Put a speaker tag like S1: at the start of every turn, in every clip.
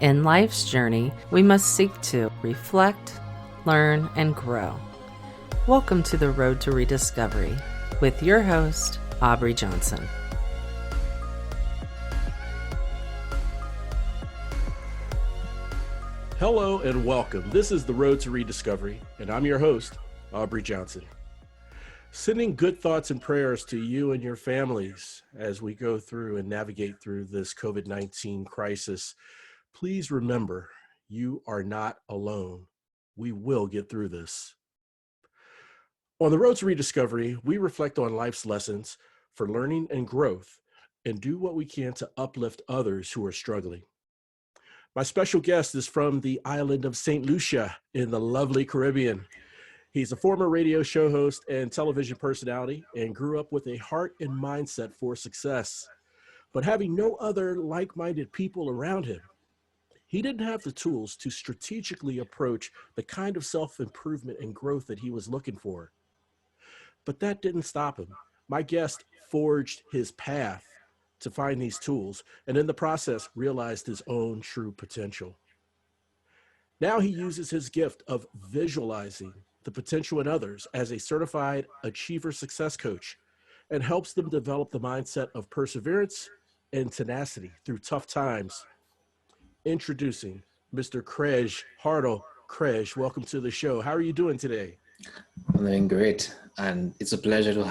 S1: In life's journey, we must seek to reflect, learn, and grow. Welcome to the Road to Rediscovery with your host, Aubrey Johnson.
S2: Hello and welcome. This is the Road to Rediscovery, and I'm your host, Aubrey Johnson. Sending good thoughts and prayers to you and your families as we go through and navigate through this COVID-19 crisis. Please remember, you are not alone. We will get through this. On the Road to Rediscovery, we reflect on life's lessons for learning and growth and do what we can to uplift others who are struggling. My special guest is from the island of St. Lucia in the lovely Caribbean. He's a former radio show host and television personality and grew up with a heart and mindset for success. But having no other like-minded people around him, he didn't have the tools to strategically approach the kind of self-improvement and growth that he was looking for. But that didn't stop him. My guest forged his path to find these tools, and in the process realized his own true potential. Now he uses his gift of visualizing the potential in others as a certified achiever success coach and helps them develop the mindset of perseverance and tenacity through tough times. Introducing Mr. Craige Hardel. Craige, welcome to the show. How are you doing today?
S3: I'm doing great, and it's a pleasure to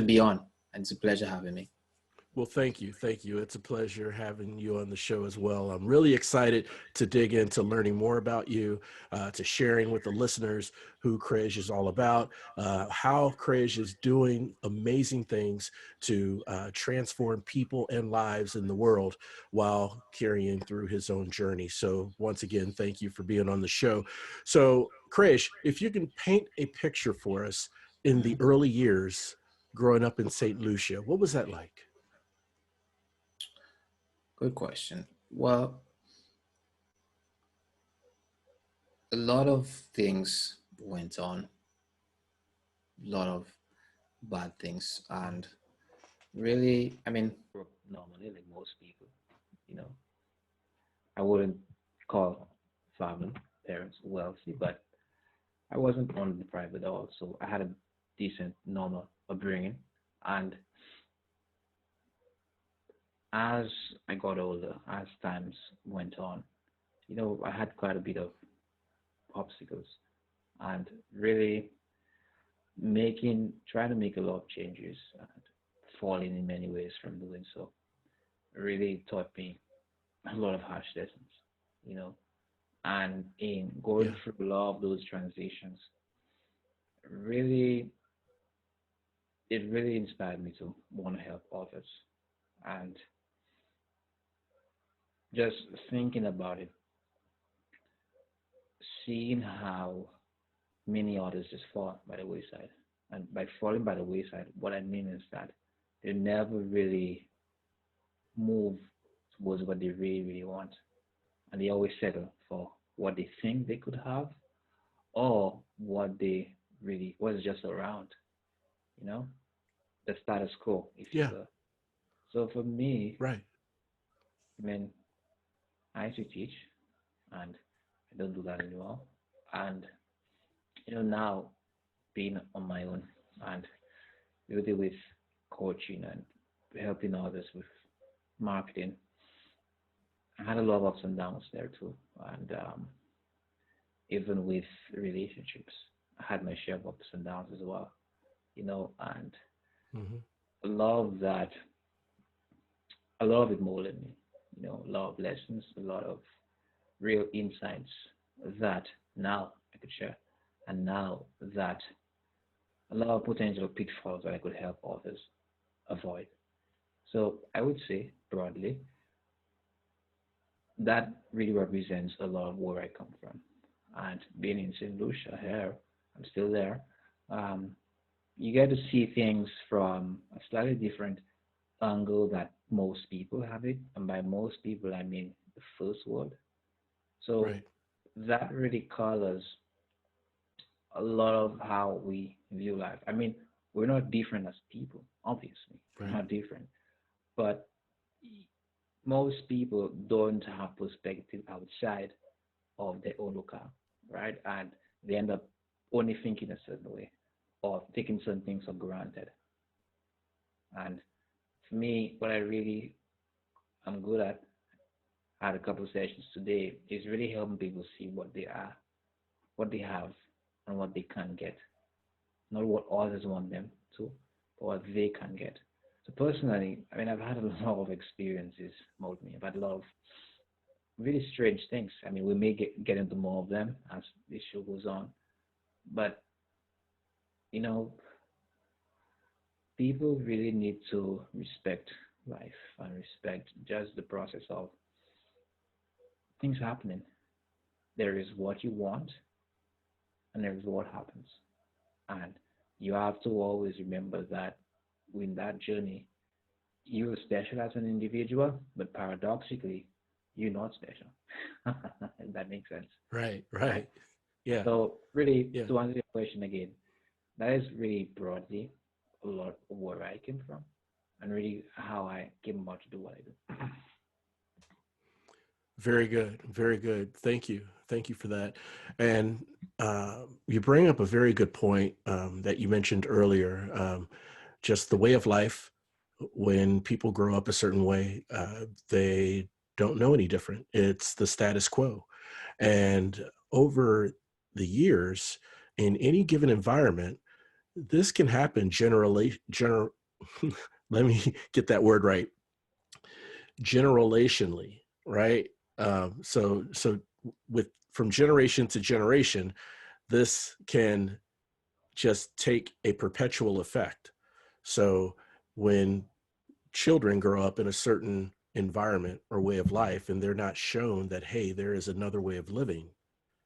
S3: be on, and it's a pleasure having me.
S2: Well, thank you. Thank you. It's a pleasure having you on the show as well. I'm really excited to dig into learning more about you, to sharing with the listeners who Craige is all about, how Craige is doing amazing things to transform people and lives in the world while carrying through his own journey. So once again, thank you for being on the show. So Craige, if you can paint a picture for us in the early years growing up in St. Lucia, what was that like?
S3: Good question. Well, a lot of things went on, a lot of bad things, and really, grew up normally like most people, you know. I wouldn't call family, parents wealthy, but I wasn't underdeprived at all, so I had a decent, normal upbringing, and as I got older, as times went on, I had quite a bit of obstacles and really trying to make a lot of changes and falling in many ways from doing so really taught me a lot of harsh lessons, you know. And in going
S2: Yeah.
S3: through a lot of those transitions, really, it really inspired me to want to help others. And just thinking about it, seeing how many others just fall by the wayside. And by falling by the wayside, what I mean is that they never really move towards what they really, really want. And they always settle for what they think they could have or what is just around, you know, the status quo, if you
S2: Yeah.
S3: will. So for me,
S2: Right.
S3: I mean, I used to teach and I don't do that anymore. And, now being on my own and really with coaching and helping others with marketing. I had a lot of ups and downs there too, and even with relationships, I had my share of ups and downs as well. And
S2: Mm-hmm.
S3: a lot of that, a lot of it molded me. A lot of lessons, a lot of real insights that now I could share, and now that a lot of potential pitfalls that I could help others avoid. So I would say broadly that really represents a lot of where I come from. And being in St. Lucia here, I'm still there. Um, you get to see things from a slightly different angle that most people have it. And by most people, I mean the first world. So
S2: Right.
S3: that really colors a lot of how we view life. I mean, we're not different as people, obviously. We're
S2: Right.
S3: not different. But most people don't have perspective outside of their own locale, right? And they end up only thinking a certain way or taking certain things for granted. And for me, what I really am good at, had a couple of sessions today, is really helping people see what they are, what they have, and what they can get. Not what others want them to, but what they can get. So personally, I mean, I've had a lot of experiences, Mold Me. I've had a lot of really strange things. I mean, we may get into more of them as this show goes on, but you know, people really need to respect life and respect just the process of things happening. There is what you want, and there is what happens, and you have to always remember that in that journey, you're special as an individual, but paradoxically, you're not special. If that makes sense,
S2: Right.
S3: right?
S2: Right. Yeah.
S3: So, really,
S2: Yeah.
S3: to answer your question again, that is really broadly a lot of where I came from and really how I came about to do what I do.
S2: Very good. Very good. Thank you. Thank you for that. And you bring up a very good point that you mentioned earlier. Just the way of life. When people grow up a certain way, they don't know any different. It's the status quo. And over the years, in any given environment, this can happen let me get that word right, generationally, right? So with from generation to generation, this can just take a perpetual effect. So when children grow up in a certain environment or way of life, and they're not shown that, hey, there is another way of living,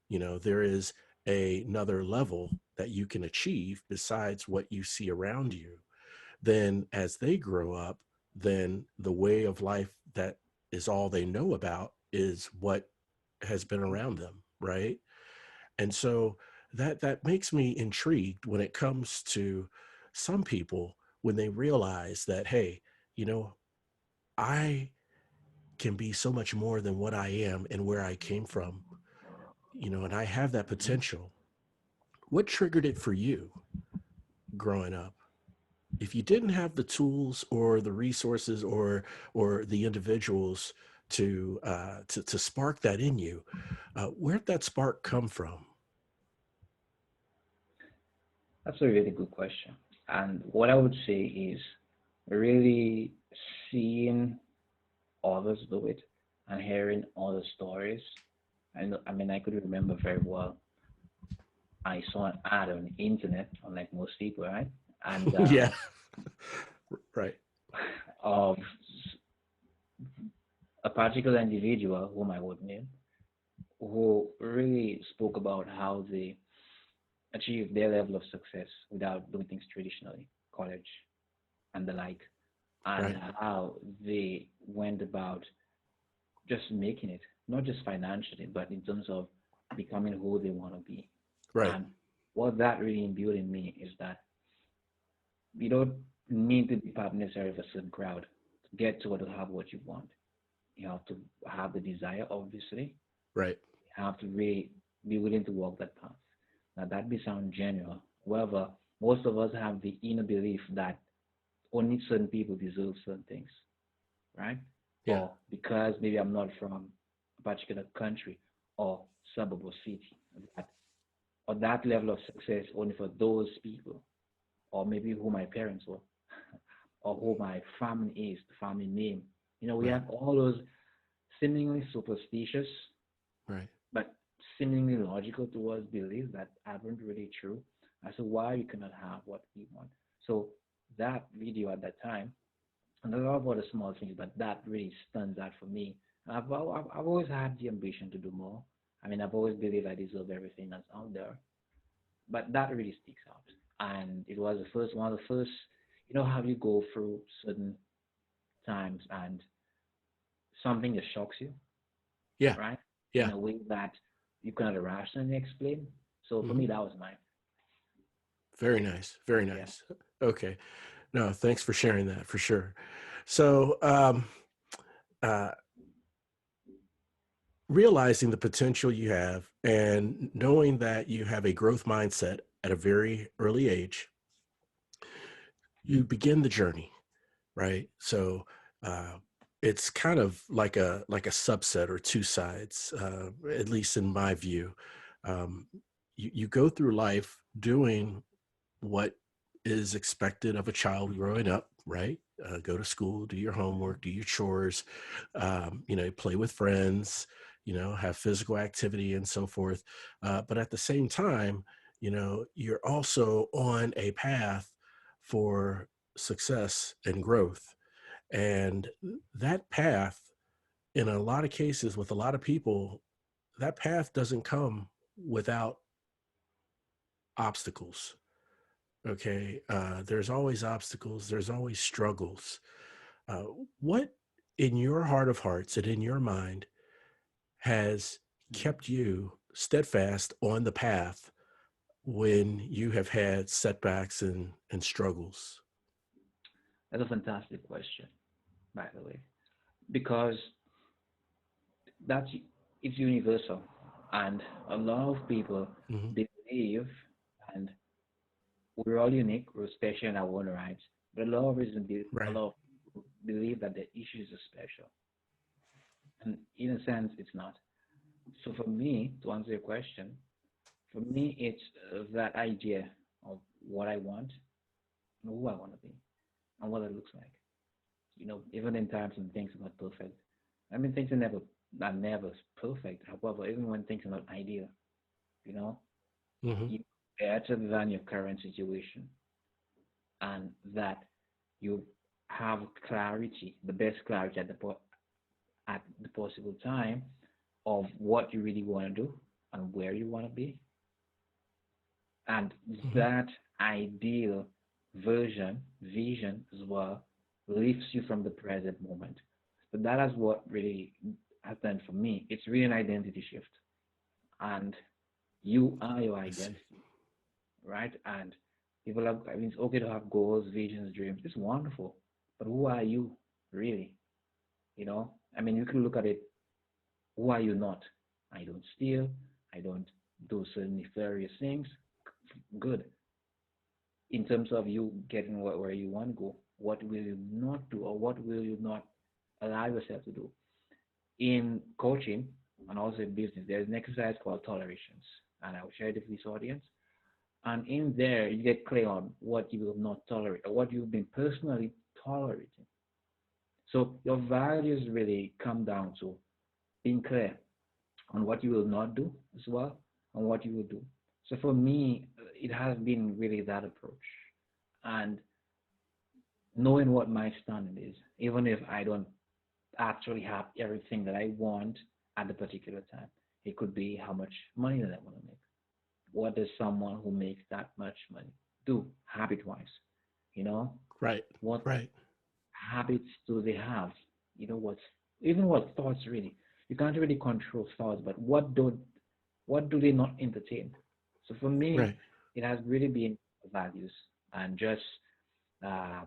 S2: there is another level that you can achieve besides what you see around you, then as they grow up, then the way of life that is all they know about is what has been around them, right? And so that makes me intrigued when it comes to some people, when they realize that, hey, I can be so much more than what I am and where I came from, and I have that
S3: Mhm.
S2: potential. What triggered it for you growing up? If you didn't have the tools or the resources or the individuals to spark that in you, where'd that spark come from?
S3: That's a really good question. And what I would say is really seeing others do it and hearing other stories. And I mean, I could remember very well. I saw an ad on the internet, unlike most people, right? And
S2: Yeah. Right.
S3: of a particular individual whom I would name, who really spoke about how they achieved their level of success without doing things traditionally, college and the like, and
S2: Right.
S3: how they went about just making it, not just financially, but in terms of becoming who they want to be.
S2: Right.
S3: And what that really imbued in me is that you don't need to be part necessarily of a certain crowd to get to have what you want. You have to have the desire, obviously.
S2: Right.
S3: You have to really be willing to walk that path. Now, that may sound general. However, most of us have the inner belief that only certain people deserve certain things, right?
S2: Yeah.
S3: Or because maybe I'm not from a particular country or suburb or city, that, or that level of success only for those people, or maybe who my parents were, or who my family is, the family name. We
S2: Right.
S3: have all those seemingly superstitious,
S2: Right.
S3: but seemingly logical towards beliefs that aren't really true as to why we cannot have what we want. So that video at that time, and a lot of other small things, but that really stands out for me. I've always had the ambition to do more. I mean, I've always believed I deserve everything that's out there, but that really sticks out. And it was the first one of the first, how you go through certain times and something just shocks you,
S2: Yeah.
S3: right? In
S2: Yeah.
S3: a way that you cannot rationally explain. So for
S2: Hmm.
S3: me, that was mine.
S2: Very nice. Very
S3: Yeah.
S2: nice. Okay. No, thanks for sharing that for sure. So, uh, realizing the potential you have and knowing that you have a growth mindset at a very early age, you begin the journey, right? So uh, it's kind of like a subset or two sides, at least in my view. Um, you go through life doing what is expected of a child growing up, right? Go to school, do your homework, do your chores, play with friends, have physical activity and so forth. But at the same time, you're also on a path for success and growth. And that path, in a lot of cases with a lot of people, that path doesn't come without obstacles. Okay. There's always obstacles, there's always struggles. Uh, what in your heart of hearts and in your mind has kept you steadfast on the path when you have had setbacks and struggles?
S3: That's a fantastic question, by the way, because that's it's universal, and a lot of people
S2: Hmm.
S3: they believe, and we're all unique, we're special in our own rights, but a lot of reason a
S2: Right.
S3: lot of people believe that their issues are special, and in a sense, it's not. So for me, to answer your question, for me, it's that idea of what I want, and who I want to be, and what it looks like. Even in times when things are not perfect. I mean, things are never perfect. However, even when things are not ideal, you know,
S2: Hmm.
S3: you better than your current situation, and that you have clarity, the best clarity at the possible time of what you really want to do and where you want to be, and
S2: Hmm.
S3: that ideal vision as well, lifts you from the present moment. So that is what really has done for me. It's really an identity shift, and you are your
S2: I see.
S3: identity, right? And people have, I mean, it's okay to have goals, visions, dreams. It's wonderful, but who are you really? I mean, you can look at it. Who are you not? I don't steal. I don't do certain nefarious things. Good. In terms of you getting where you want to go, what will you not do, or what will you not allow yourself to do? In coaching and also in business, there's an exercise called tolerations, and I will share it with this audience. And in there, you get clear on what you will not tolerate or what you've been personally tolerating. So your values really come down to being clear on what you will not do as well and what you will do. So for me, it has been really that approach. And knowing what my standard is, even if I don't actually have everything that I want at the particular time. It could be how much money that I want to make. What does someone who makes that much money do habit wise? You know,
S2: Right.
S3: what
S2: Right.
S3: habits do they have? What's even what thoughts really? You can't really control thoughts, but what do they not entertain? So for me,
S2: Right.
S3: it has really been values and just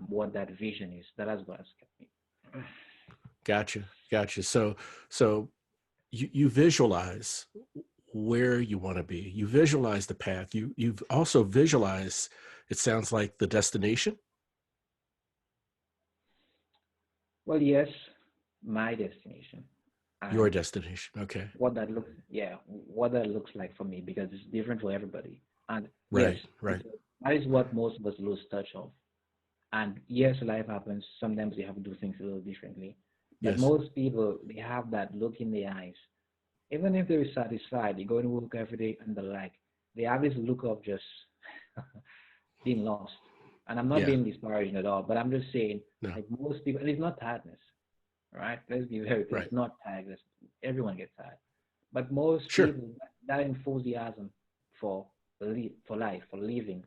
S3: what that vision is. That has what has kept me.
S2: Gotcha. Gotcha. So you visualize where you want to be. You visualize the path. You've also visualized, it sounds like, the destination.
S3: Well, yes, my destination
S2: Your
S3: and
S2: destination. Okay.
S3: what that looks like for me, because it's different for everybody. And yes,
S2: Right. Right.
S3: because that is what most of us lose touch of. And yes, life happens. Sometimes you have to do things a little differently. But
S2: Yes.
S3: most people, they have that look in their eyes. Even if they're satisfied, they go to work every day and the like, they have this look of just being lost. And I'm not
S2: Yeah.
S3: being disparaging at all, but I'm just saying,
S2: No.
S3: like most people, and it's not tiredness, right? Let's be very clear.
S2: Right.
S3: It's not tiredness. Everyone gets tired. But most
S2: Sure.
S3: people, that enthusiasm for for life, for living,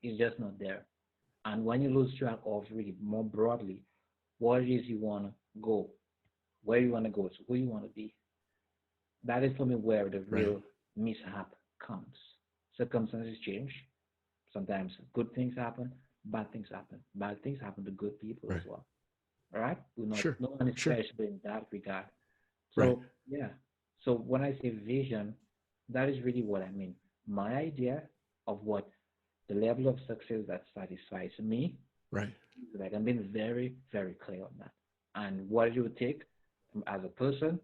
S3: is just not there. And when you lose track of really more broadly what it is you want to go, where you want to go, to who you want to be, that is for me where the
S2: Right.
S3: real mishap comes. Circumstances change. Sometimes good things happen, bad things happen. Bad things happen to good people as
S2: Right.
S3: well. right?
S2: Sure.
S3: No one is
S2: Sure.
S3: special in that regard.
S2: Right.
S3: So yeah. So when I say vision, that is really what I mean. My idea of what the level of success that satisfies me,
S2: Right.
S3: like I'm being very, very clear on that. And what it would take as a person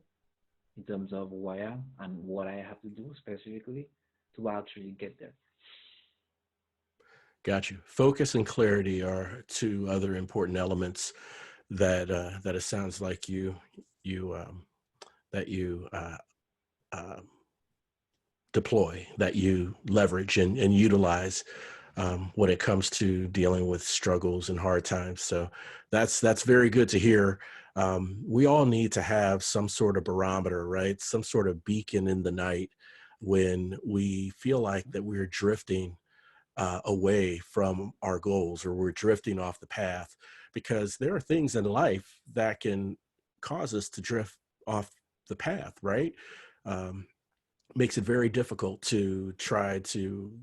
S3: in terms of who I am and what I have to do specifically to actually get there.
S2: Got you. Focus and clarity are two other important elements that it sounds like you that you deploy, that you leverage and utilize when it comes to dealing with struggles and hard times. So that's very good to hear. We all need to have some sort of barometer, right? Some sort of beacon in the night when we feel like that we're drifting away from our goals, or we're drifting off the path, because there are things in life that can cause us to drift off the path, right? Um, Makes it very difficult to try to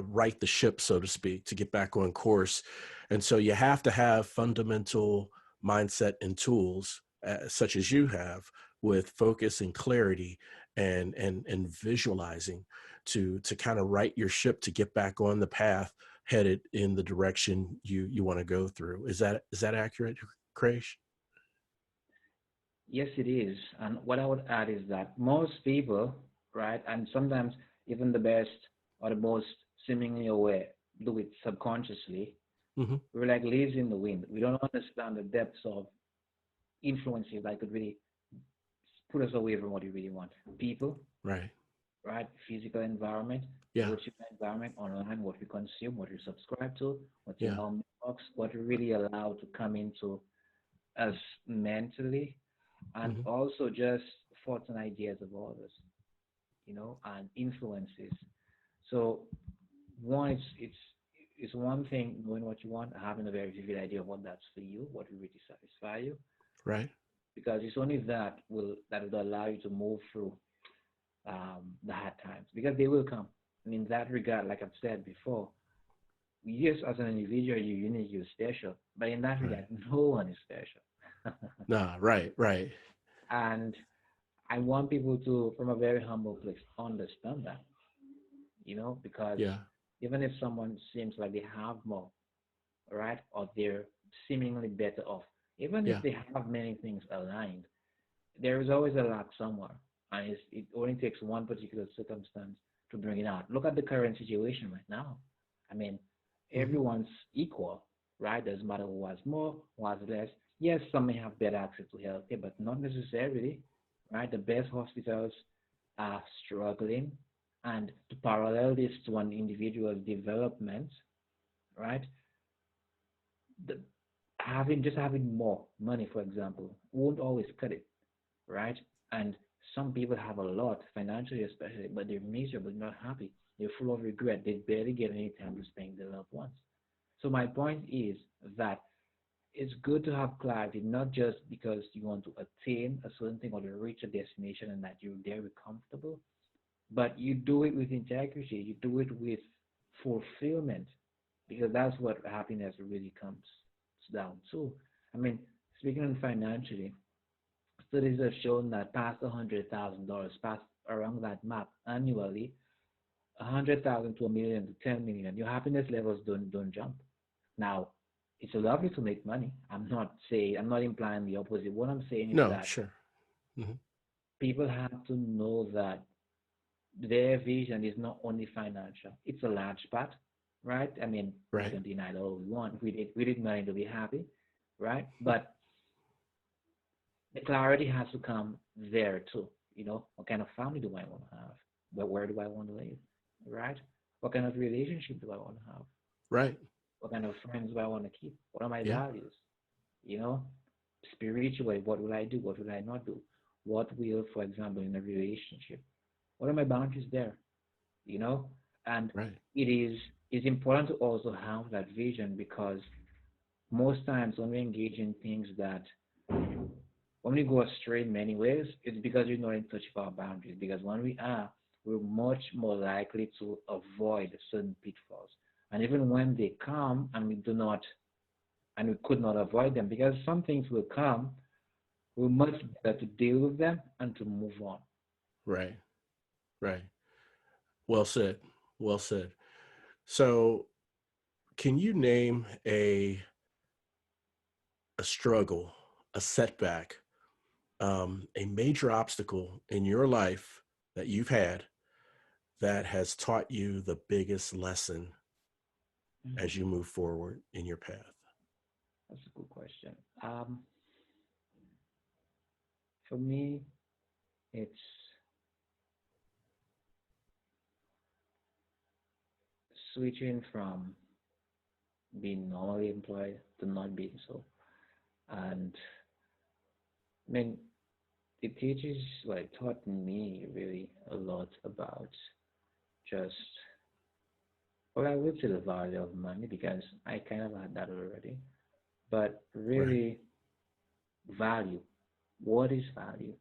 S2: right the ship, so to speak, to get back on course. And so you have to have fundamental mindset and tools, such as you have, with focus and clarity and visualizing to kind of right your ship to get back on the path headed in the direction you want to go through. Is that accurate, Craige?
S3: Yes, it is. And what I would add is that most people, right, and sometimes even the best or the most seemingly aware do it subconsciously.
S2: Hmm.
S3: We're like leaves in the wind. We don't understand the depths of influences that could really put us away from what we really want. People,
S2: Right.
S3: right? Physical environment,
S2: Yeah.
S3: virtual environment, online, what we consume, what we subscribe to, what's in
S2: Yeah.
S3: our mailbox, what we really allow to come into us mentally, and
S2: Hmm.
S3: also just thoughts and ideas of others, and influences. So one, it's one thing knowing what you want, having a very vivid idea of what that's for you, what will really satisfy you,
S2: Right.
S3: because it's only that will allow you to move through the hard times, because they will come. And in that regard, like I've said before, yes, as an individual, you're unique, you're special, but in that
S2: Right.
S3: regard, no one is special.
S2: Nah, right. Right.
S3: And I want people to, from a very humble place, understand that, because
S2: Yeah.
S3: even if someone seems like they have more, right, or they're seemingly better off, even if
S2: Yeah.
S3: they have many things aligned, there is always a lack somewhere. And it only takes one particular circumstance to bring it out. Look at the current situation right now. I mean,
S2: Hmm.
S3: everyone's equal, right? Doesn't matter who has more, who has less. Yes, some may have better access to healthcare, but not necessarily, right? The best hospitals are struggling. And to parallel this to an individual's development, right? The, having more money, for example, won't always cut it, right? And some people have a lot financially, especially, but they're miserable, not happy. They're full of regret. They barely get any time to spend with their loved ones. So my point is that it's good to have clarity, not just because you want to attain a certain thing or to reach a destination and that you're very comfortable, but you do it with integrity. You do it with fulfillment, because that's what happiness really comes down to. I mean, speaking on financially, studies have shown that past $100,000, past around that mark annually, 100,000 to a million to 10 million, your happiness levels don't jump. Now, it's lovely to make money. I'm not implying the opposite. What I'm saying is
S2: No,
S3: that
S2: sure. Hmm.
S3: people have to know that their vision is not only financial. It's a large part, right? I mean, we
S2: Right.
S3: can deny it all we want. We did money to be happy, right? But the clarity has to come there too. What kind of family do I want to have? Where do I want to live? Right? What kind of relationship do I want to have?
S2: Right.
S3: What kind of friends do I want to keep? What are my
S2: Yeah.
S3: values? You know, Spiritually, what will I do? What will I not do? What will, for example, in a relationship, what are my boundaries there? You know, and
S2: Right.
S3: it is it's important to also have that vision, because most times when we engage in things that when we go astray in many ways, it's because we're not in touch with our boundaries. Because when we are, we're much more likely to avoid certain pitfalls. And even when they come and we do not and we could not avoid them because some things will come. We much better to deal with them and to move on.
S2: Right. Right. Well said. Well said. So, can you name a struggle, a setback, a major obstacle in your life that you've had that has taught you the biggest lesson
S3: Mhm.
S2: as you move forward in your path?
S3: That's a good question. For me, it's switching from being normally employed to not being so. And I mean, it teaches, like, taught me really a lot about just, well, I would say the value of money because I kind of had that already. But
S2: Right.
S3: really, value. What is value?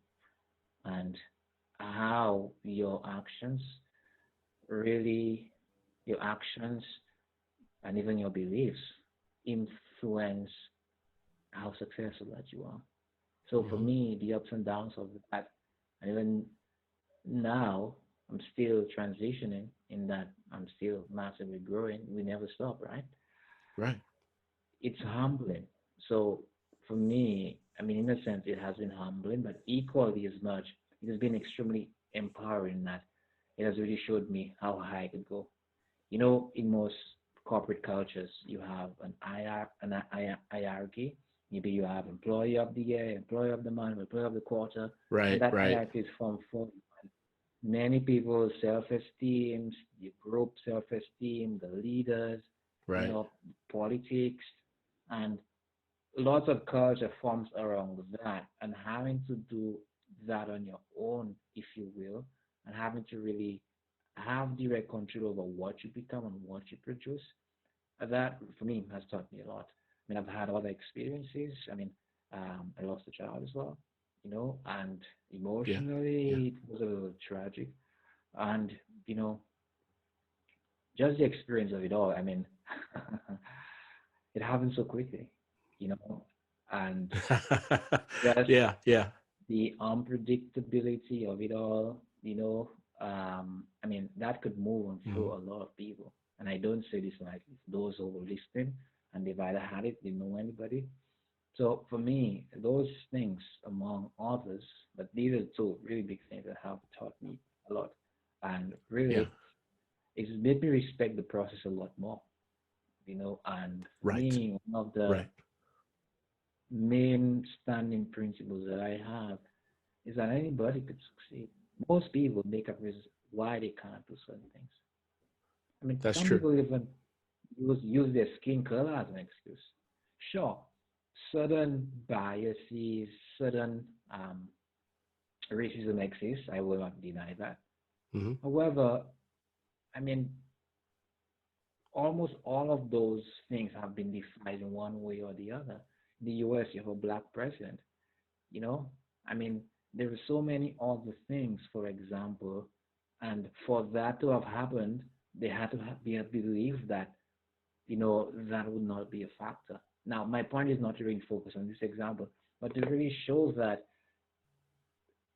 S3: And how really, your actions and even your beliefs influence how successful that you are. So for
S2: Hmm.
S3: me, the ups and downs of that, and even now, I'm still transitioning in that I'm still massively growing. We never stop, right?
S2: Right.
S3: It's humbling. So for me, I mean, in a sense, it has been humbling, but equally as much, it has been extremely empowering that it has really showed me how high I could go. You know, in most corporate cultures, you have an hierarchy. Maybe you have employee of the year, employee of the month, employee of the quarter, and
S2: Right.
S3: that
S2: Right.
S3: hierarchy is formed for many people's self-esteem, the group self-esteem, the leaders,
S2: Right.
S3: politics, and lots of culture forms around that. And having to do that on your own, if you will, and having to really have direct control over what you become and what you produce, that for me has taught me a lot. I mean, I've had other experiences. I mean, I lost a child as well, and
S2: Yeah. Yeah.
S3: emotionally it was a little tragic. And, you know, just the experience of it all, I mean, it happened so quickly, and just
S2: Yeah. Yeah.
S3: the unpredictability of it all, I mean, that could move on
S2: Hmm.
S3: through a lot of people. And I don't say this like those who were listening and they've either had it, they know anybody. So for me, those things, among others, but these are two really big things that have taught me a lot. And
S2: Yeah.
S3: really, it's made me respect the process a lot more, and for
S2: Right.
S3: me, one of the
S2: Right.
S3: main standing principles that I have is that anybody could succeed. Most people make up reasons why they can't do certain things. I mean,
S2: That's
S3: some
S2: true.
S3: people even use their skin color as an excuse. Sure, certain biases, certain racism exists. I will not deny that.
S2: Hmm.
S3: However, I mean, almost all of those things have been defied in one way or the other. In the US, you have a black president, you know? I mean, there are so many other things, for example, and for that to have happened, they had to be a belief that, that would not be a factor. Now, my point is not to really focus on this example, but to really show that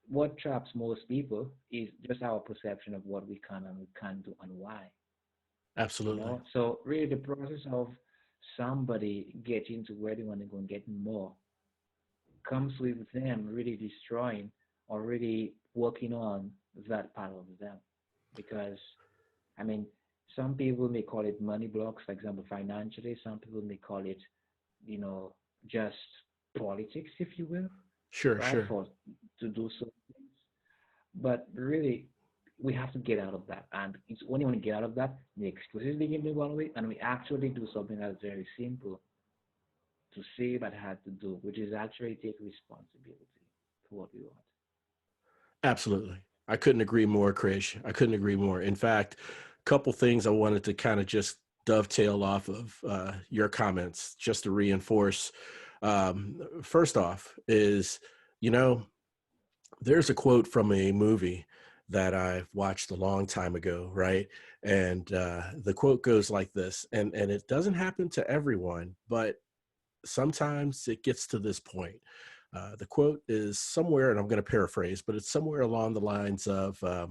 S3: what traps most people is just our perception of what we can and we can't do and why.
S2: Absolutely.
S3: So really the process of somebody getting to where they want to go and getting more comes with them really destroying or really working on that part of them. Because, I mean, some people may call it money blocks, for example, financially. Some people may call it, you know, just politics, if you will,
S2: Sure.
S3: right?
S2: Sure.
S3: To do so. But really, we have to get out of that. And it's when you want to get out of that, the excuses begin to go away, and we actually do something that's very simple to say but had to do, which is actually take responsibility for what we want.
S2: Absolutely. I couldn't agree more, Krish. I couldn't agree more. In fact, a couple things I wanted to kind of just dovetail off of your comments just to reinforce. First off, is, you know, there's a quote from a movie that I've watched a long time ago, right? And the quote goes like this, and it doesn't happen to everyone, but sometimes it gets to this point. The quote is somewhere, and I'm going to paraphrase, but it's somewhere along the lines of uh,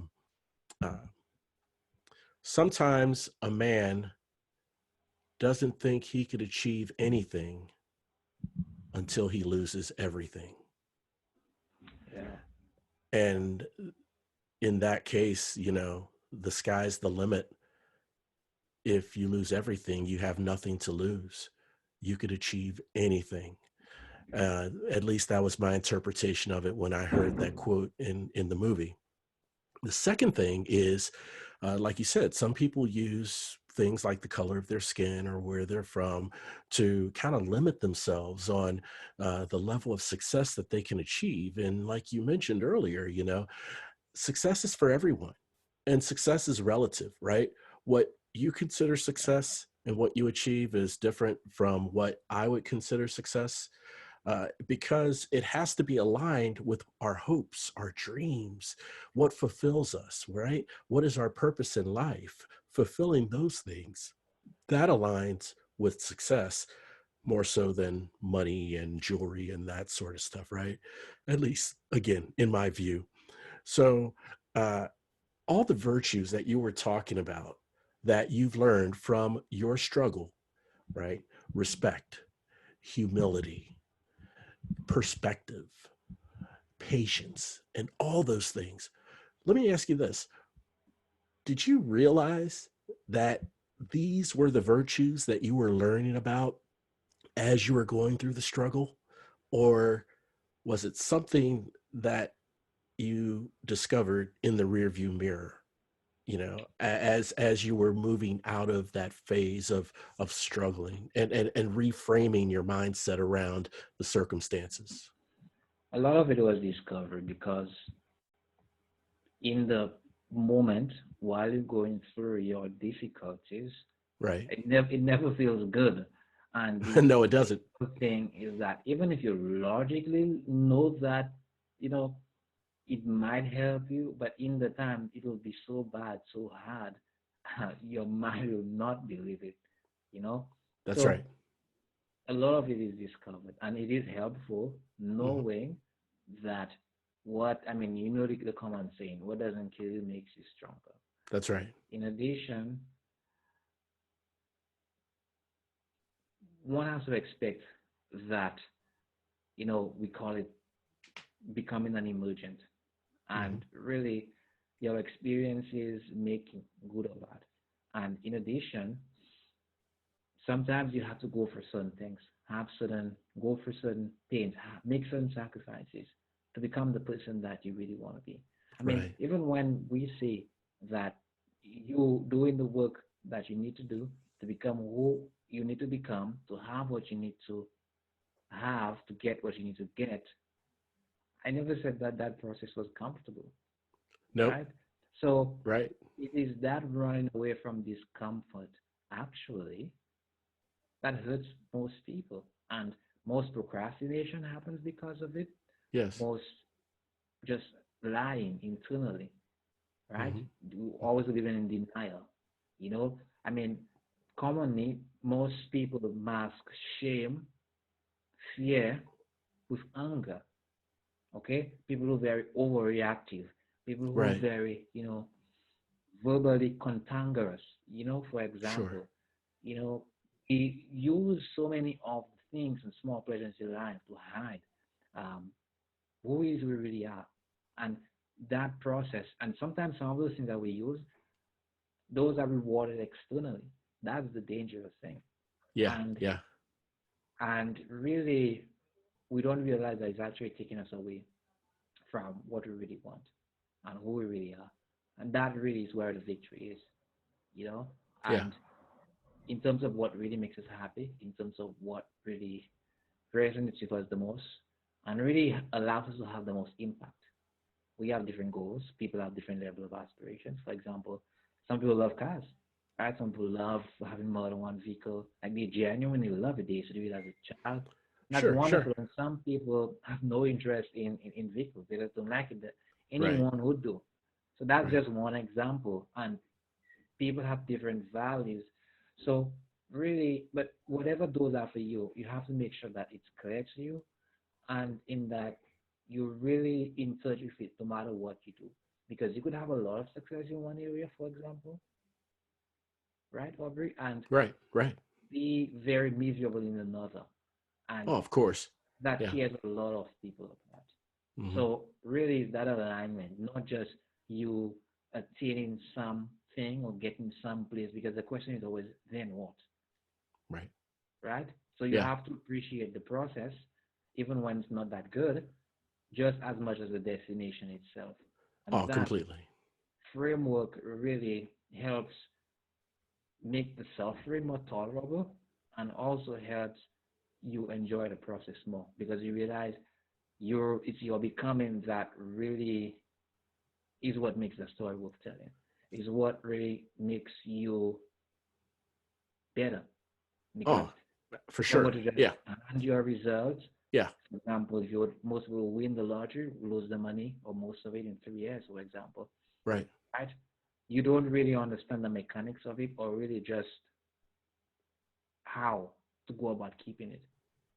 S2: sometimes a man doesn't think he could achieve anything until he loses everything.
S3: Yeah.
S2: And in that case, the sky's the limit. If you lose everything, you have nothing to lose. You could achieve anything. At least that was my interpretation of it when I heard that quote in the movie. The second thing is, like you said, some people use things like the color of their skin or where they're from to kind of limit themselves on the level of success that they can achieve. And like you mentioned earlier, success is for everyone, and success is relative, right? What you consider success and what you achieve is different from what I would consider success, because it has to be aligned with our hopes, our dreams, what fulfills us, right? What is our purpose in life? Fulfilling those things, that aligns with success more so than money and jewelry and that sort of stuff, right? At least, again, in my view. So, uh, all the virtues that you were talking about that you've learned from your struggle, right? Respect, humility, perspective, patience, and all those things. Let me ask you this. Did you realize that these were the virtues that you were learning about as you were going through the struggle? Or was it something that you discovered in the rearview mirror, as you were moving out of that phase of struggling and reframing your mindset around the circumstances?
S3: A lot of it was discovered because in the moment while you're going through your difficulties,
S2: Right.
S3: it never feels good. And the
S2: No, it doesn't.
S3: good thing is that even if you logically know that, you know, it might help you, but in the time it will be so bad, so hard, your mind will not believe it, you know.
S2: That's
S3: So
S2: right.
S3: a lot of it is discovered, and it is helpful
S2: Hmm.
S3: knowing that what I mean, you know, the common saying, what doesn't kill you makes you stronger.
S2: That's right.
S3: In addition, one has to expect that, we call it becoming an emergent,
S2: Hmm.
S3: and really your experiences making good or bad. And in addition, sometimes you have to go for certain things, go for certain pains, make certain sacrifices to become the person that you really want to be. I mean,
S2: Right.
S3: even when we say that you doing the work that you need to do to become who you need to become, to have what you need to have, to get what you need to get, I never said that that process was comfortable,
S2: Nope.
S3: right? So
S2: Right.
S3: it is that running away from discomfort actually that hurts most people. And most procrastination happens because of it.
S2: Yes.
S3: Most just lying internally, right?
S2: Hmm.
S3: Always living in denial. You know, I mean, commonly, most people mask shame, fear with anger. Okay? People who are very overreactive, people who are
S2: Right.
S3: very, verbally cantankerous. For
S2: Sure.
S3: example, you know, we use so many of the things and small pleasures in life to hide um, who is we really are. And that process, and sometimes some of those things that we use, those are rewarded externally. That's the dangerous thing.
S2: Yeah.
S3: And
S2: Yeah.
S3: and really, we don't realize that it's actually taking us away from what we really want and who we really are. And that really is where the victory is, you know?
S2: Yeah.
S3: And in terms of what really makes us happy, in terms of what really resonates with us the most, and really allows us to have the most impact. We have different goals. People have different level of aspirations. For example, some people love cars, right? Some people love having more than one vehicle. Like they genuinely love it. They used to do it as a child. And that's
S2: Sure. Sure.
S3: wonderful. And some people have no interest in vehicles. They just don't like it. That
S2: Right.
S3: anyone would do. So that's
S2: Right.
S3: just one example. And people have different values. So really, but whatever those are for you, you have to make sure that it's clear to you, and in that you're really in touch with it no matter what you do. Because you could have a lot of success in one area, for example, right, Aubrey, and
S2: Right, right.
S3: be very miserable in another.
S2: Oh,
S3: And
S2: of course.
S3: that
S2: Yeah.
S3: scares a lot of people apart.
S2: Hmm.
S3: So really, it's that alignment, not just you attaining something or getting someplace, because the question is always, then what,
S2: Right.
S3: right? So you
S2: Yeah.
S3: have to appreciate the process, even when it's not that good, just as much as the destination itself. And
S2: Oh,
S3: that
S2: completely.
S3: framework really helps make the suffering more tolerable, and also helps you enjoy the process more, because you realize you're becoming that really is what makes the story worth telling. Is what really makes you better, because
S2: Oh, for
S3: if I were
S2: sure.
S3: to just
S2: Yeah.
S3: hand your results,
S2: Yeah.
S3: for example, if most people win the lottery, lose the money or most of it in 3 years, for example,
S2: Right.
S3: right? You don't really understand the mechanics of it, or really just how to go about keeping it.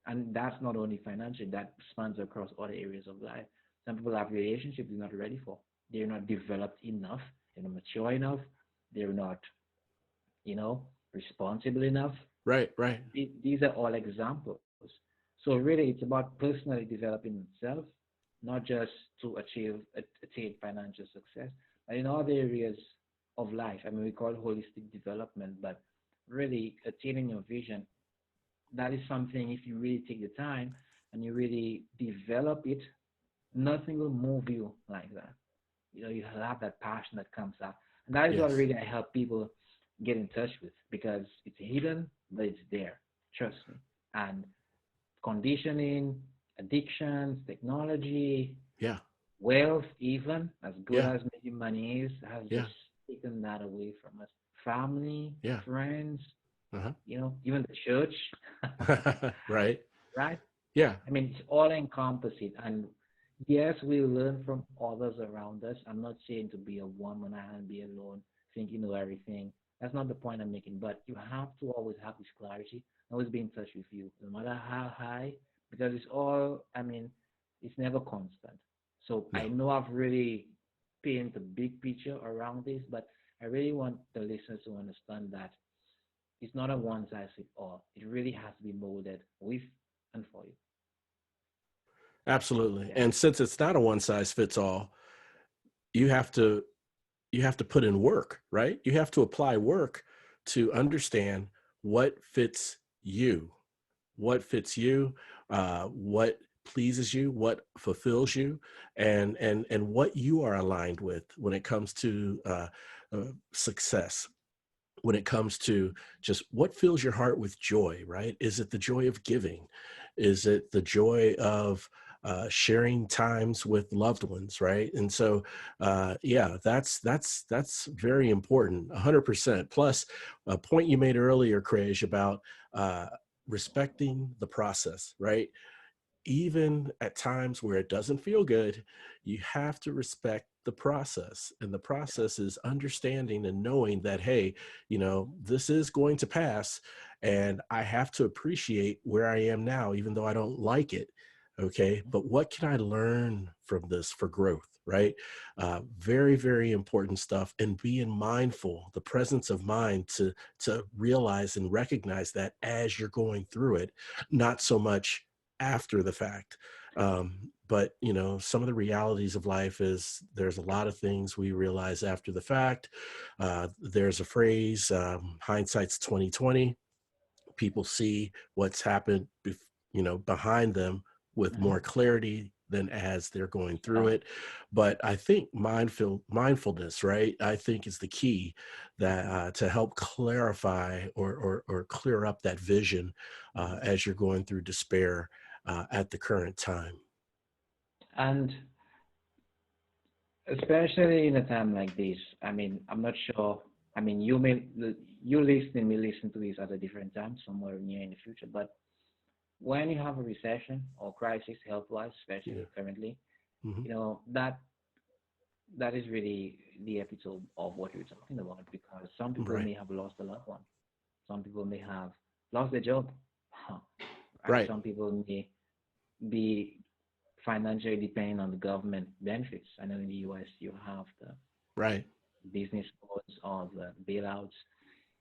S3: And that's not only financial, that spans across other areas of life. Some people have relationships they're not ready for. They're not developed enough, they're not mature enough, they're not, responsible enough.
S2: Right. Right.
S3: These are all examples. So really it's about personally developing itself, not just to attain financial success, but in other areas of life. I mean, we call it holistic development, but really attaining your vision, that is something, if you really take the time and you really develop it, nothing will move you like that. You'll have that passion that comes out. And that is what
S2: Yes.
S3: really I help people get in touch with, because it's hidden, but it's there. Trust me. And conditioning, addictions, technology,
S2: Yeah.
S3: wealth, even as good
S2: Yeah.
S3: as making money is, has
S2: Yeah.
S3: just taken that away from us. Family,
S2: Yeah.
S3: friends,
S2: Uh-huh.
S3: even the church,
S2: Right.
S3: right?
S2: Yeah.
S3: I mean, it's all encompassing. And yes, we learn from others around us. I'm not saying to be a one man island, be alone, think you know everything. That's not the point I'm making. But you have to always have this clarity, always be in touch with you, no matter how high, because it's all, I mean, it's never constant. So I
S2: No.
S3: know I've really painted the big picture around this, but I really want the listeners to understand that it's not a one size fits all. It really has to be molded with and for you.
S2: Absolutely.
S3: Yeah.
S2: And since it's not a one size fits all, you have to you have to put in work, right? You have to apply work to understand what fits you, what pleases you, what fulfills you, and what you are aligned with when it comes to success, when it comes to just what fills your heart with joy, right? Is it the joy of giving? Is it the joy of sharing times with loved ones, right? And so, yeah, that's very important, 100%. Plus, a point you made earlier, Craige, about uh, respecting the process, right? Even at times where it doesn't feel good, you have to respect the process. And the process is understanding and knowing that, hey, this is going to pass. And I have to appreciate where I am now, even though I don't like it. Okay. But what can I learn from this for growth? Right. Very, very important stuff. And being mindful, the presence of mind to realize and recognize that as you're going through it, not so much after the fact. But some of the realities of life is there's a lot of things we realize after the fact. There's a phrase, hindsight's 2020. People see what's happened, behind them with
S3: Mhm.
S2: more clarity than as they're going through
S3: Yeah.
S2: it. But I think mindfulness, right? I think is the key that to help clarify or clear up that vision
S3: Mhm.
S2: as you're going through despair at the current time.
S3: And especially in a time like this, I mean, I'm not sure. I mean, you listening may listen to this at a different time, somewhere near in the future. But when you have a recession or crisis, health-wise,
S2: Yeah.
S3: especially currently,
S2: Hmm.
S3: that is really the epitome of what you're talking about, because some people
S2: Right.
S3: may have lost a loved one, Some people may have lost their job. Right?
S2: Right.
S3: Some people may be financially depending on the government benefits. I know in the US you have the
S2: Right.
S3: business loans or the bailouts.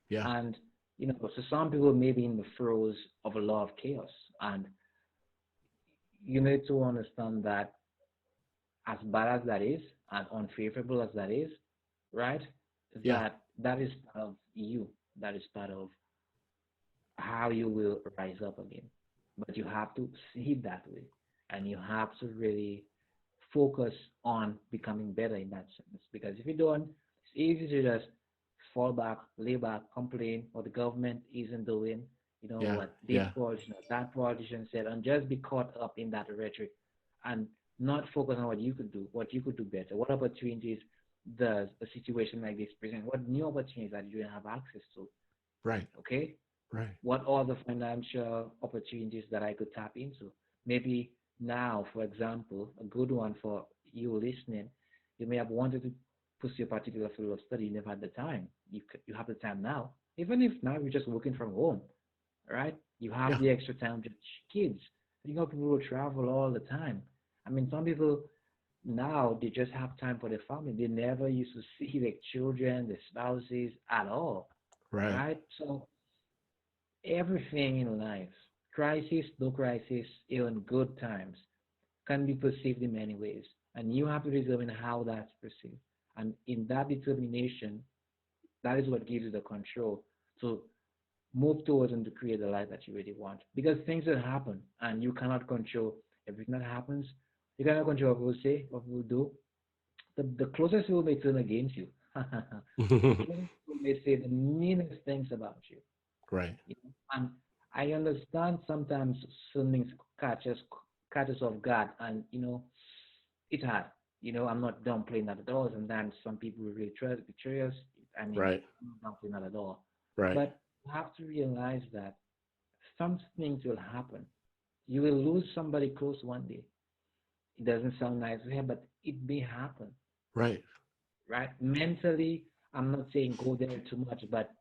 S2: Yeah.
S3: And, so some people may be in the throes of a lot of chaos. And you need to understand that as bad as that is, and unfavorable as that is, right?
S2: Yeah.
S3: That is part of you. That is part of how you will rise up again. But you have to see it that way. And you have to really focus on becoming better in that sense. Because if you don't, it's easy to just fall back, lay back, complain what the government isn't doing,
S2: Yeah.
S3: what this
S2: Yeah.
S3: politician, that politician said, and just be caught up in that rhetoric and not focus on what you could do better. What opportunities does a situation like this present? What new opportunities that you don't have access to?
S2: Right.
S3: Okay,
S2: Right.
S3: what are the financial opportunities that I could tap into? Maybe now, for example, a good one for you listening, you may have wanted to pursue a particular field of study, you never had the time. You have the time now. Even if now you're just working from home, right? You have
S2: Yeah.
S3: the extra time to kids. People who travel all the time. I mean, some people now they just have time for their family. They never used to see their children, their spouses at all,
S2: Right.
S3: right? So everything in life, crisis, no crisis, even good times, can be perceived in many ways. And you have to determine how that's perceived. And in that determination, that is what gives you the control to move towards and to create the life that you really want. Because things will happen and you cannot control everything that happens. You cannot control what people say, what people do. The closest people may turn against you. The closest people may say the meanest things about you.
S2: Right.
S3: And I understand sometimes some things catch us off guard, and it's hard. I'm not downplaying that at all. Sometimes some people really try to betray us. I mean,
S2: Right.
S3: I'm not downplaying that at all.
S2: Right.
S3: But you have to realize that some things will happen. You will lose somebody close one day. It doesn't sound nice to hear, but it may happen,
S2: Right.
S3: right? Mentally, I'm not saying go there too much, but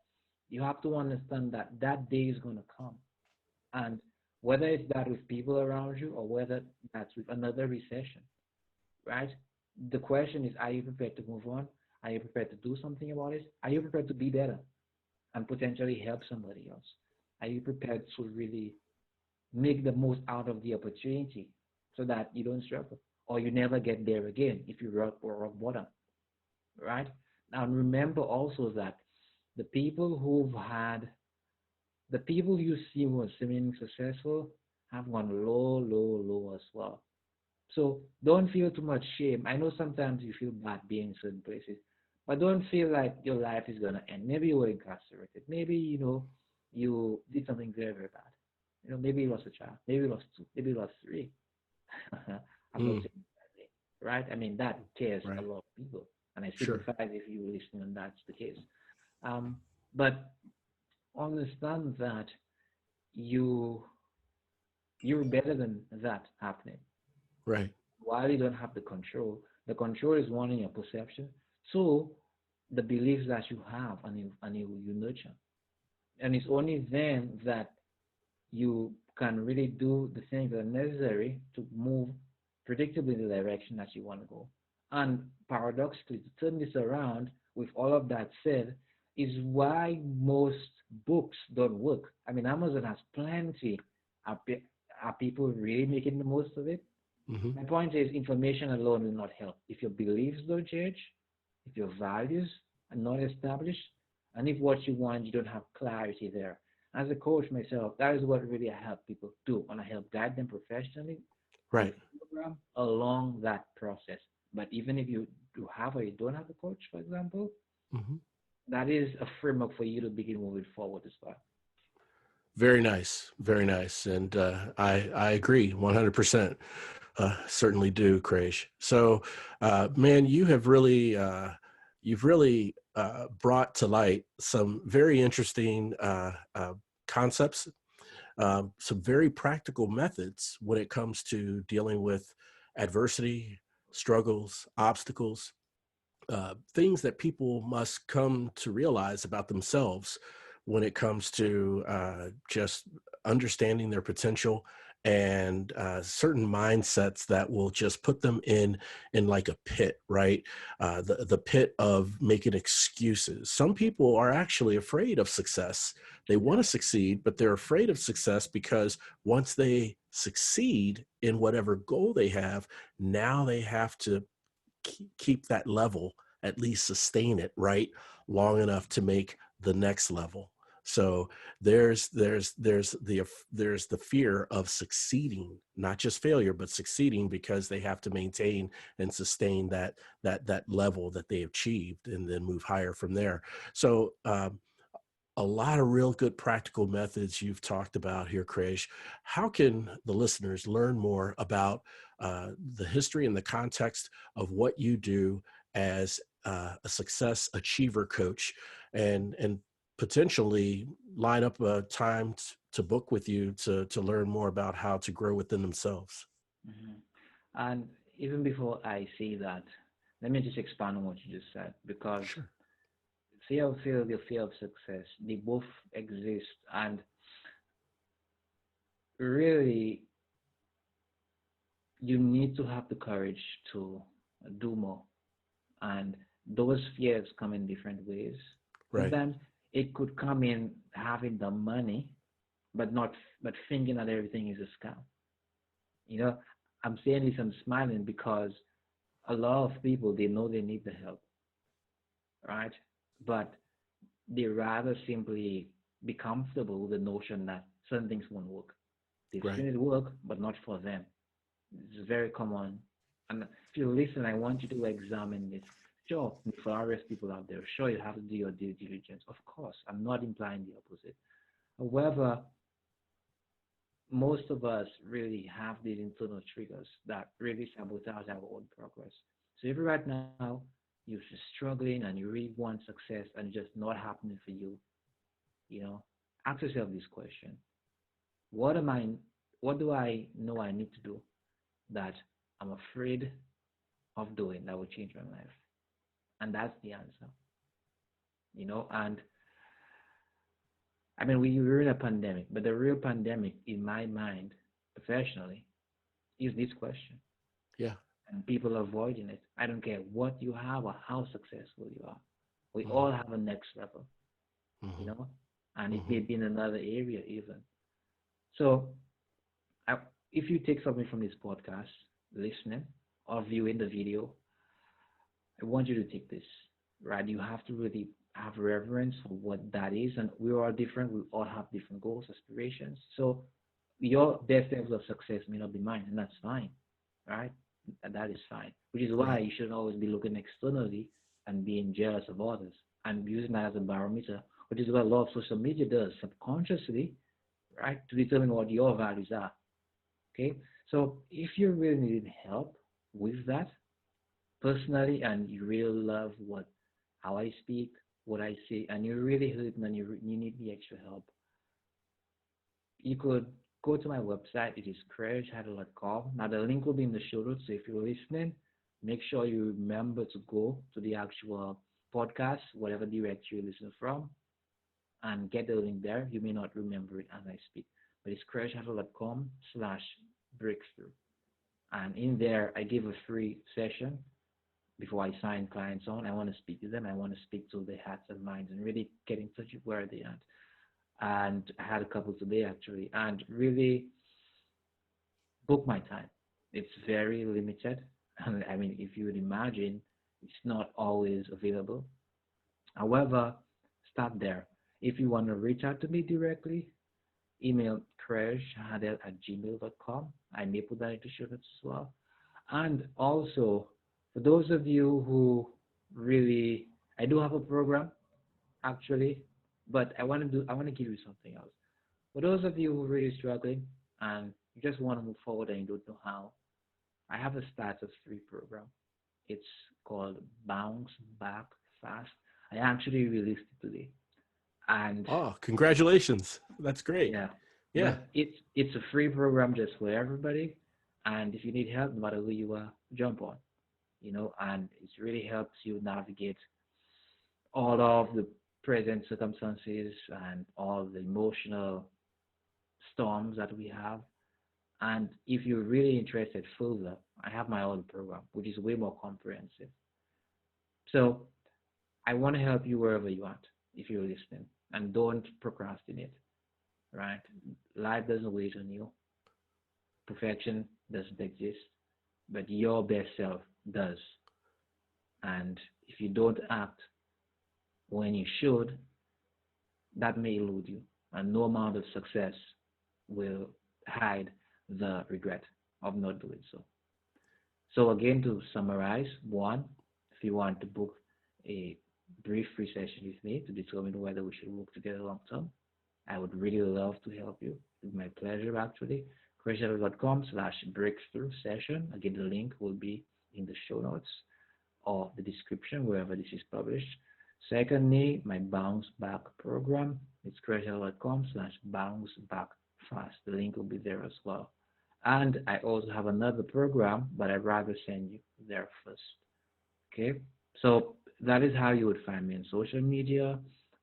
S3: you have to understand that that day is going to come. And whether it's that with people around you or whether that's with another recession, right? The question is, are you prepared to move on? Are you prepared to do something about it? Are you prepared to be better and potentially help somebody else? Are you prepared to really make the most out of the opportunity so that you don't struggle or you never get there again if you rock bottom, right? Now remember also that the people who've had the people you see who are seemingly successful have gone low, low, low as well. So don't feel too much shame. I know sometimes you feel bad being in certain places, but don't feel like your life is gonna end. Maybe you were incarcerated. Maybe you did something very, very bad. Maybe you lost a child. Maybe you lost two. Maybe you lost three. I'm not
S2: Mm.
S3: saying that, right? I mean that tears a
S2: Right.
S3: lot of people, and I
S2: Sure.
S3: sympathize if you were listening and that's the case. Um, but understand that you you're better than that happening.
S2: Right.
S3: While you don't have the control is one in your perception. Two, the beliefs that you have and you nurture. And it's only then that you can really do the things that are necessary to move predictably in the direction that you want to go. And paradoxically, to turn this around, with all of that said, is why most books don't work. I mean, Amazon has plenty. Are, are people really making the most of it?
S2: Hmm.
S3: My point is, information alone will not help. If your beliefs don't change, if your values are not established, and if what you want, you don't have clarity there. As a coach myself, that is what really I help people do, and I help guide them professionally with
S2: Right.
S3: program along that process. But even if you do have or you don't have a coach, for example,
S2: Hmm.
S3: that is a framework for you to begin moving forward as well.
S2: Very nice. Very nice. And I agree 100%. Certainly do, Craige. So, man, you've really brought to light some very interesting concepts, some very practical methods when it comes to dealing with adversity, struggles, obstacles, things that people must come to realize about themselves when it comes to just understanding their potential and certain mindsets that will just put them in like a pit, right? The pit of making excuses. Some people are actually afraid of success. They want to succeed, but they're afraid of success because once they succeed in whatever goal they have, now they have to keep that level, at least sustain it, right, long enough to make the next level. So there's the fear of succeeding, not just failure, but succeeding, because they have to maintain and sustain that level that they achieved and then move higher from there. So a lot of real good practical methods you've talked about here, Craige. How can the listeners learn more about the history and the context of what you do as a success achiever coach, and potentially line up a time to book with you to learn more about how to grow within themselves?
S3: Mhm. And even before I say that, let me just expand on what you just said, because
S2: Sure.
S3: fear of failure, fear of success, they both exist. And really, you need to have the courage to do more. And those fears come in different ways.
S2: Right.
S3: Sometimes it could come in having the money, but not, but thinking that everything is a scam. You know, I'm saying this, I'm smiling because a lot of people, they know they need the help, right? But they rather simply be comfortable with the notion that certain things won't work. They've
S2: Right.
S3: seen it work, but not for them. It's very common. And if you listen, I want you to examine this. Sure, for our rest people out there, sure, you have to do your due diligence. Of course, I'm not implying the opposite. However, most of us really have these internal triggers that really sabotage our own progress. So if right now you're just struggling and you really want success and it's just not happening for you, you know, ask yourself this question. What am I what do I know I need to do that I'm afraid of doing that will change my life? And that's the answer. And I mean we're in a pandemic, but the real pandemic in my mind, professionally, is this question.
S2: Yeah.
S3: And people are avoiding it. I don't care what you have or how successful you are. We
S2: Hmm.
S3: all have a next level, you
S2: Hmm.
S3: know, and it
S2: Hmm.
S3: may be in another area even. So I, if you take something from this podcast, listening or viewing the video, I want you to take this, right? You have to really have reverence for what that is. And we are all different. We all have different goals, aspirations. So your best level of success may not be mine, and that's fine, right? And that is fine. Which is why
S2: Right.
S3: you shouldn't always be looking externally and being jealous of others and using that as a barometer, which is what a lot of social media does subconsciously, right? To determine what your values are. Okay. So if you really need help with that personally, and you really love how I speak, what I say, and you're really hurting and you need the extra help, you could go to my website. It is CraigeHardel.com. Now, the link will be in the show notes. So if you're listening, make sure you remember to go to the actual podcast, whatever directory you listen from, and get the link there. You may not remember it as I speak, but it's CraigeHardel.com/breakthrough. And in there, I give a free session before I sign clients on. I want to speak to them. I want to speak to their hearts and minds and really get in touch with where they are. And I had a couple today actually, and really book my time. It's very limited. And I mean, if you would imagine, it's not always available. However, start there. If you want to reach out to me directly, email CraigeHardel@gmail.com. I may put that into show notes as well. And also, for those of you who really, I do have a program actually, but I want to give you something else. For those of you who are really struggling and you just want to move forward and you don't know how, I have a status free program. It's called Bounce Back Fast. I actually released it today. And
S2: Oh, congratulations. That's great.
S3: yeah,
S2: Yeah.
S3: but it's a free program just for everybody. And if you need help, no matter who you are, jump on. And it really helps you navigate all of the present circumstances and all the emotional storms that we have. And if you're really interested further, I have my own program, which is way more comprehensive. So I want to help you wherever you want if you're listening. And don't procrastinate, right? Life doesn't wait on you. Perfection doesn't exist, but your best self does. And if you don't act when you should, that may elude you. And no amount of success will hide the regret of not doing so. So again, to summarize, one, if you want to book a brief free session with me to determine whether we should work together long term, I would really love to help you. It's my pleasure, actually. CraigeHardel.com/breakthrough session. Again, the link will be in the show notes or the description wherever this is published. Secondly, my bounce back program. It's CraigeHardel.com/bounce back fast. The link will be there as well. And I also have another program, but I'd rather send you there first. Okay, so that is how you would find me on social media.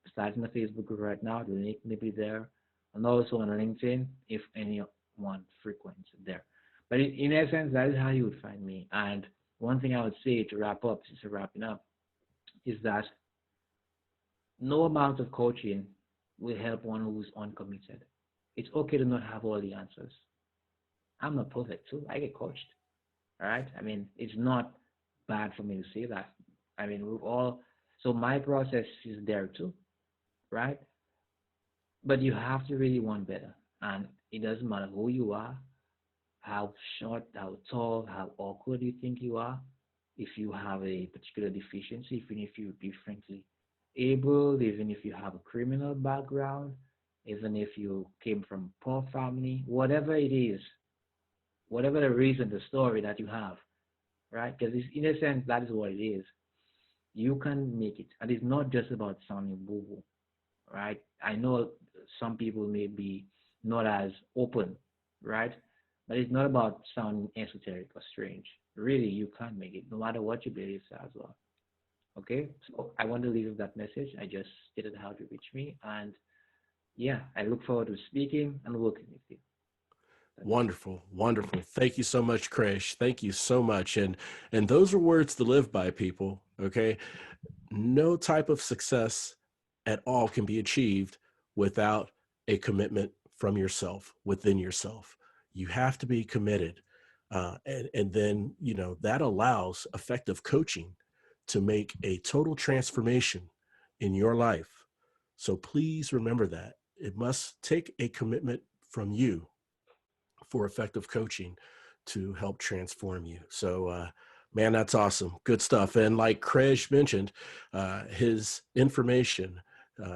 S3: Starting a Facebook group right now, the link may be there, and also on LinkedIn if anyone frequents there. But in essence, that is how you would find me. And one thing I would say to wrap up, since we're wrapping up, is that no amount of coaching will help one who's uncommitted. It's okay to not have all the answers. I'm not perfect too. I get coached. All right. I mean, it's not bad for me to say that. I mean, we've all, so my process is there too, right? But you have to really want better. And it doesn't matter who you are, how short, how tall, how awkward you think you are. If you have a particular deficiency, even if you're differently able, even if you have a criminal background, even if you came from a poor family, whatever it is, whatever the reason, the story that you have, right? Because in a sense, that is what it is. You can make it. And it's not just about sounding boo-boo, right? I know some people may be not as open, right? But it's not about sounding esoteric or strange. Really, you can make it, no matter what your beliefs are as well. Okay? So I want to leave that message. I just stated how to reach me. And yeah, I look forward to speaking and working with you.
S2: Wonderful, wonderful. Thank you so much, Craige. Thank you so much. And those are words to live by, people. Okay. No type of success at all can be achieved without a commitment from yourself, within yourself. You have to be committed. And then, that allows effective coaching to make a total transformation in your life. So please remember that it must take a commitment from you for effective coaching to help transform you. So, man, that's awesome. Good stuff. And like Craige mentioned, his information,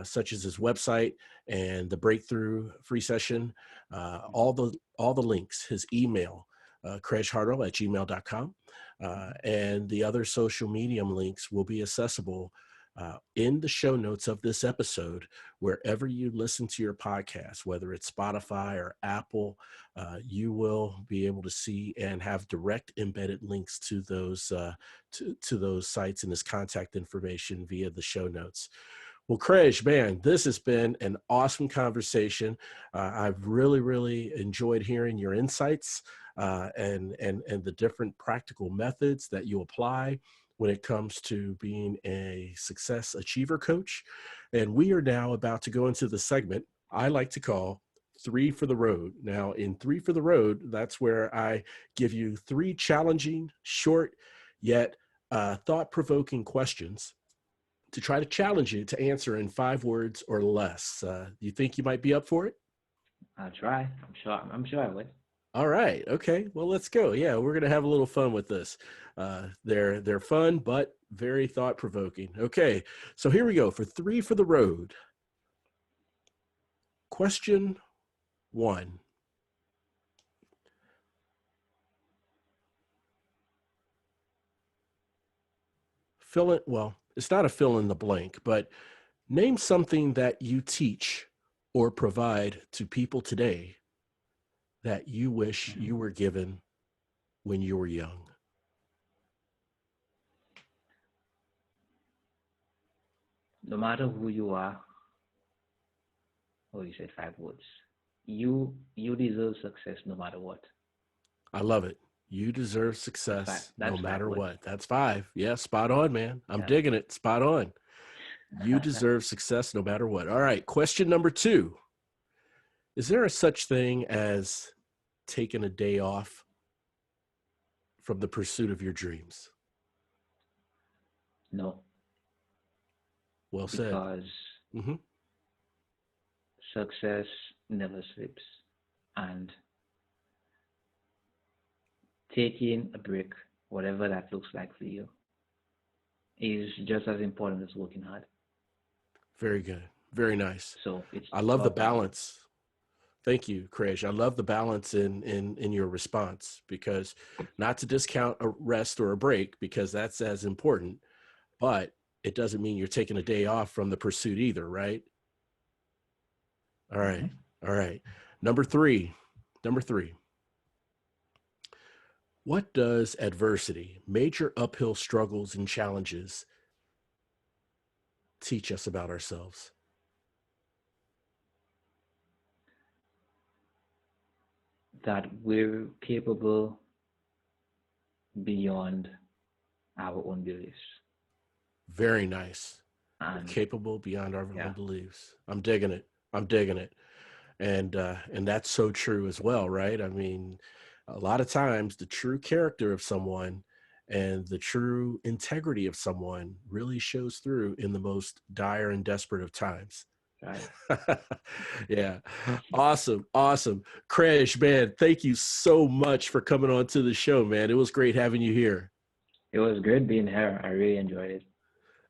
S2: such as his website and the breakthrough free session, all the links, his email, CraigeHardel@gmail.com, and the other social media links will be accessible in the show notes of this episode, wherever you listen to your podcast, whether it's Spotify or Apple, you will be able to see and have direct embedded links to those to those sites and this contact information via the show notes. Well, Craige, man, this has been an awesome conversation. I've really, really enjoyed hearing your insights and the different practical methods that you apply when it comes to being a success achiever coach. And we are now about to go into the segment I like to call 3 for the Road. Now, in 3 for the Road, that's where I give you 3 challenging, short, yet thought-provoking questions to try to challenge you to answer in 5 words or less. You think you might be up for it?
S3: I'll try. I'm sure I would.
S2: All right. Okay. Well, let's go. Yeah, we're gonna have a little fun with this. They're fun, but very thought provoking. Okay. So here we go for 3 for the Road. Question 1. It's not a fill in the blank, but name something that you teach or provide to people today that you wish you were given when you were young.
S3: no matter who you are, oh, you said 5 words. You deserve success no matter what.
S2: I love it. You deserve
S3: That's
S2: success no
S3: That's five
S2: matter
S3: words.
S2: what. That's 5. Yeah, spot on, man. I'm
S3: Yeah.
S2: digging it. Spot on. You deserve success no matter what. All right. Question number 2. Is there a such thing as taking a day off from the pursuit of your dreams?
S3: No,
S2: Well said.
S3: because
S2: Mm-hmm.
S3: success never sleeps, and taking a break, whatever that looks like for you, is just as important as working hard.
S2: Very good. Very nice.
S3: So it's
S2: I love
S3: all
S2: the
S3: part of it.
S2: balance. Thank you, Craige. I love the balance in your response, because not to discount a rest or a break, because that's as important, but it doesn't mean you're taking a day off from the pursuit either, right? All right.
S3: Mhm.
S2: All right. Number three. What does adversity, major uphill struggles and challenges, teach us about ourselves?
S3: That we're capable beyond our own beliefs.
S2: Very nice. We're
S3: And
S2: capable beyond our
S3: yeah,
S2: own beliefs. I'm digging it. I'm digging it. And that's so true as well, right? I mean, a lot of times the true character of someone and the true integrity of someone really shows through in the most dire and desperate of times.
S3: right.
S2: Yeah. Awesome. Awesome. Craige, man, thank you so much for coming on to the show, man. It was great having you here.
S3: It was great being here. I really enjoyed it.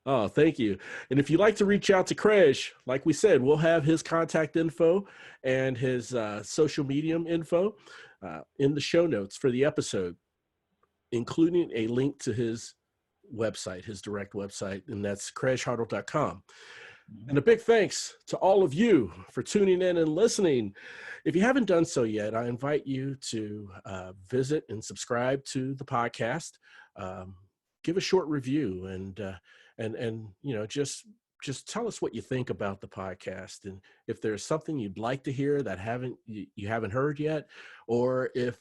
S2: Oh, thank you. And if you'd like to reach out to Craige, like we said, we'll have his contact info and his social medium info in the show notes for the episode, including a link to his website, his direct website, and that's CraigeHardel.com. And a big thanks to all of you for tuning in and listening. If you haven't done so yet, I invite you to visit and subscribe to the podcast. Give a short review and just tell us what you think about the podcast, and if there's something you'd like to hear that you haven't heard yet, or if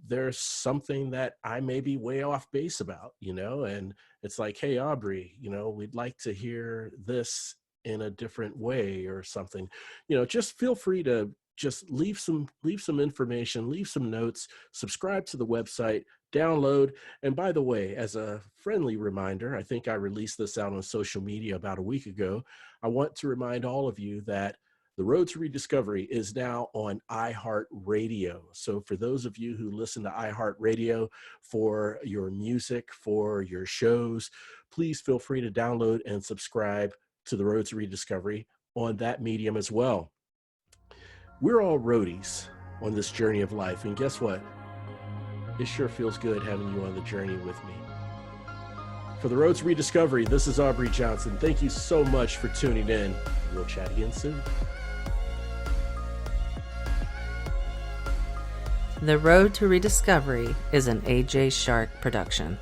S2: there's something that I may be way off base about, and it's like, hey, Aubrey, we'd like to hear this in a different way or something, just feel free to just leave some information, leave some notes, subscribe to the website, download. And by the way, as a friendly reminder, I think I released this out on social media about a week ago. I want to remind all of you that the Road to Rediscovery is now on iHeartRadio. So for those of you who listen to iHeartRadio for your music, for your shows, please feel free to download and subscribe to the Road to Rediscovery on that medium as well. We're all roadies on this journey of life, and guess what? It sure feels good having you on the journey with me. For the Road to Rediscovery, this is Aubrey Johnson. Thank you so much for tuning in. We'll chat again soon.
S1: The Road to Rediscovery is an AJ Shark production.